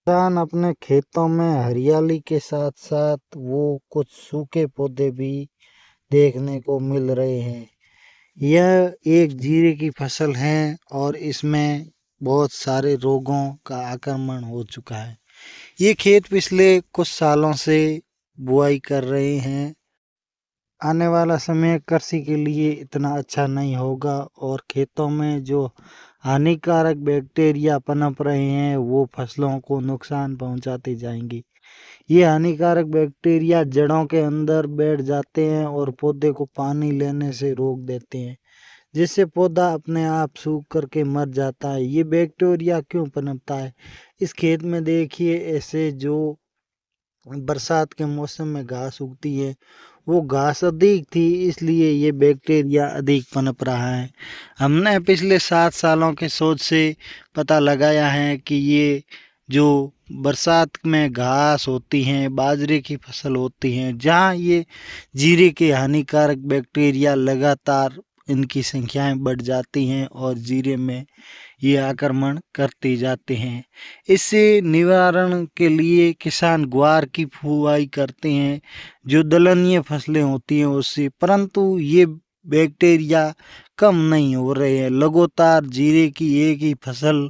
किसान अपने खेतों में हरियाली के साथ साथ वो कुछ सूखे पौधे भी देखने को मिल रहे हैं। यह एक जीरे की फसल है और इसमें बहुत सारे रोगों का आक्रमण हो चुका है। ये खेत पिछले कुछ सालों से बुआई कर रहे हैं। आने वाला समय कृषि के लिए इतना अच्छा नहीं होगा और खेतों में जो हानिकारक बैक्टीरिया पनप रहे हैं वो फसलों को नुकसान पहुंचाते जाएंगे। ये हानिकारक बैक्टीरिया जड़ों के अंदर बैठ जाते हैं और पौधे को पानी लेने से रोक देते हैं, जिससे पौधा अपने आप सूख करके मर जाता है। ये बैक्टीरिया क्यों पनपता है? इस खेत में देखिए, ऐसे जो बरसात के मौसम में घास उगती है वो घास अधिक थी, इसलिए ये बैक्टीरिया अधिक पनप रहा है। हमने पिछले 7 सालों के शोध से पता लगाया है कि ये जो बरसात में घास होती हैं, बाजरे की फसल होती हैं, जहाँ ये जीरे के हानिकारक बैक्टीरिया लगातार इनकी संख्याएं बढ़ जाती हैं और जीरे में ये आक्रमण करते जाते हैं। इससे निवारण के लिए किसान ग्वार की बुवाई करते हैं, जो दलहनीय फसलें होती हैं उससे, परंतु ये बैक्टीरिया कम नहीं हो रहे हैं। लगातार जीरे की एक ही फसल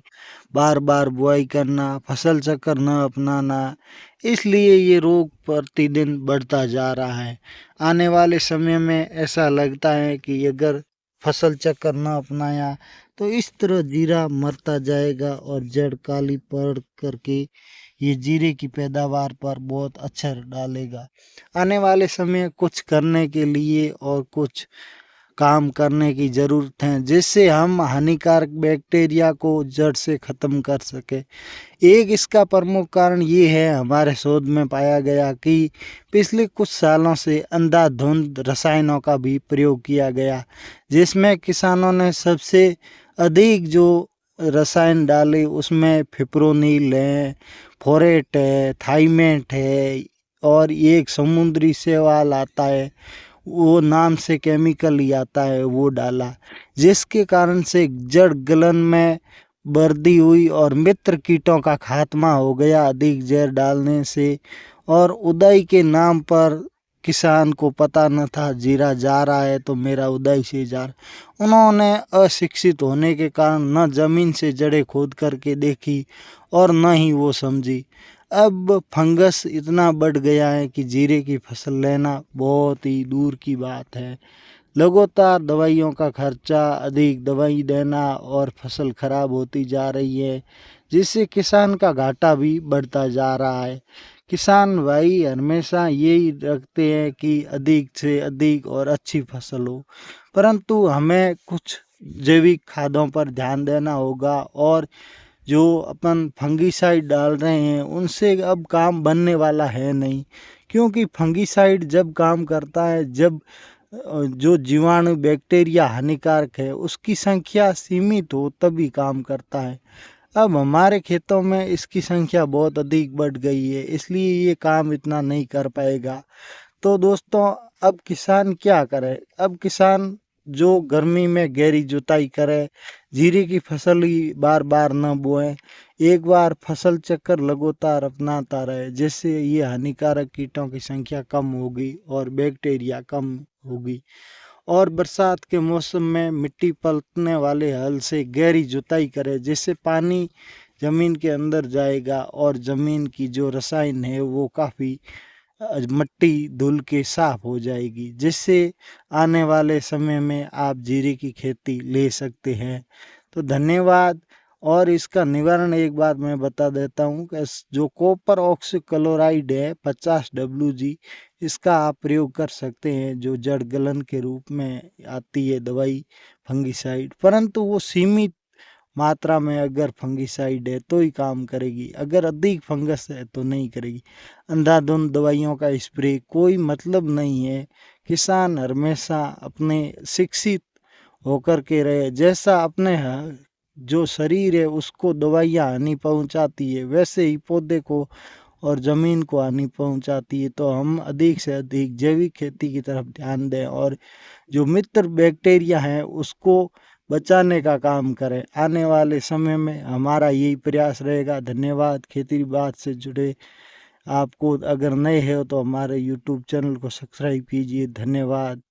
बार बार बुआई करना, फसल चक्र न अपनाना, इसलिए ये रोग प्रतिदिन बढ़ता जा रहा है। आने वाले समय में ऐसा लगता है कि अगर फसल चक्र न अपनाया तो इस तरह जीरा मरता जाएगा और जड़ काली पड़ करके ये जीरे की पैदावार पर बहुत असर डालेगा। आने वाले समय कुछ करने के लिए और कुछ काम करने की ज़रूरत है, जिससे हम हानिकारक बैक्टीरिया को जड़ से ख़त्म कर सके। एक इसका प्रमुख कारण ये है, हमारे शोध में पाया गया कि पिछले कुछ सालों से अंधाधुंध रसायनों का भी प्रयोग किया गया, जिसमें किसानों ने सबसे अधिक जो रसायन डाले उसमें फिप्रोनिल है, फोरेट है, थाइमेट है और एक समुद्री शैवाल आता है, वो नाम से केमिकल ही आता है, वो डाला, जिसके कारण से जड़ गलन में वृद्धि हुई और मित्र कीटों का खात्मा हो गया अधिक जहर डालने से। और उदय के नाम पर किसान को पता न था जीरा जा रहा है तो मेरा उदय से जा रहा। उन्होंने अशिक्षित होने के कारण न जमीन से जड़ें खोद करके देखी और न ही वो समझी। अब फंगस इतना बढ़ गया है कि जीरे की फसल लेना बहुत ही दूर की बात है। लगातार दवाइयों का खर्चा, अधिक दवाई देना और फसल खराब होती जा रही है, जिससे किसान का घाटा भी बढ़ता जा रहा है। किसान भाई हमेशा यही रखते हैं कि अधिक से अधिक और अच्छी फसल हो, परंतु हमें कुछ जैविक खादों पर ध्यान देना होगा और जो अपन फंगीसाइड डाल रहे हैं उनसे अब काम बनने वाला है नहीं, क्योंकि फंगीसाइड जब काम करता है जब जो जीवाणु बैक्टीरिया हानिकारक है उसकी संख्या सीमित हो तभी काम करता है। अब हमारे खेतों में इसकी संख्या बहुत अधिक बढ़ गई है, इसलिए ये काम इतना नहीं कर पाएगा। तो दोस्तों, अब किसान क्या करे? अब किसान जो गर्मी में गहरी जुताई करे, जीरे की फसल ही बार बार न बोए, एक बार फसल चक्कर लगातार अपनाता रहे, जिससे ये हानिकारक कीटों की संख्या कम होगी और बैक्टीरिया कम होगी। और बरसात के मौसम में मिट्टी पलटने वाले हल से गहरी जुताई करे, जिससे पानी ज़मीन के अंदर जाएगा और ज़मीन की जो रसायन है वो काफ़ी मिट्टी धुल के साफ हो जाएगी, जिससे आने वाले समय में आप जीरे की खेती ले सकते हैं। तो धन्यवाद। और इसका निवारण एक बार मैं बता देता हूँ कि जो कॉपर ऑक्सीक्लोराइड है 50 WG, इसका आप प्रयोग कर सकते हैं, जो जड़ गलन के रूप में आती है दवाई फंगीसाइड, परंतु वो सीमित मात्रा में अगर फंगीसाइड है तो ही काम करेगी, अगर अधिक फंगस है तो नहीं करेगी। अंधाधुंध दवाइयों का स्प्रे कोई मतलब नहीं है। किसान हमेशा अपने शिक्षित होकर के रहे, जैसा अपने जो शरीर है उसको दवाइयाँ हानि पहुंचाती है, वैसे ही पौधे को और ज़मीन को हानि पहुंचाती है। तो हम अधिक से अधिक जैविक खेती की तरफ ध्यान दें और जो मित्र बैक्टीरिया हैं उसको बचाने का काम करें। आने वाले समय में हमारा यही प्रयास रहेगा। धन्यवाद। खेती बात से जुड़े आपको अगर नए हो तो हमारे YouTube चैनल को सब्सक्राइब कीजिए। धन्यवाद।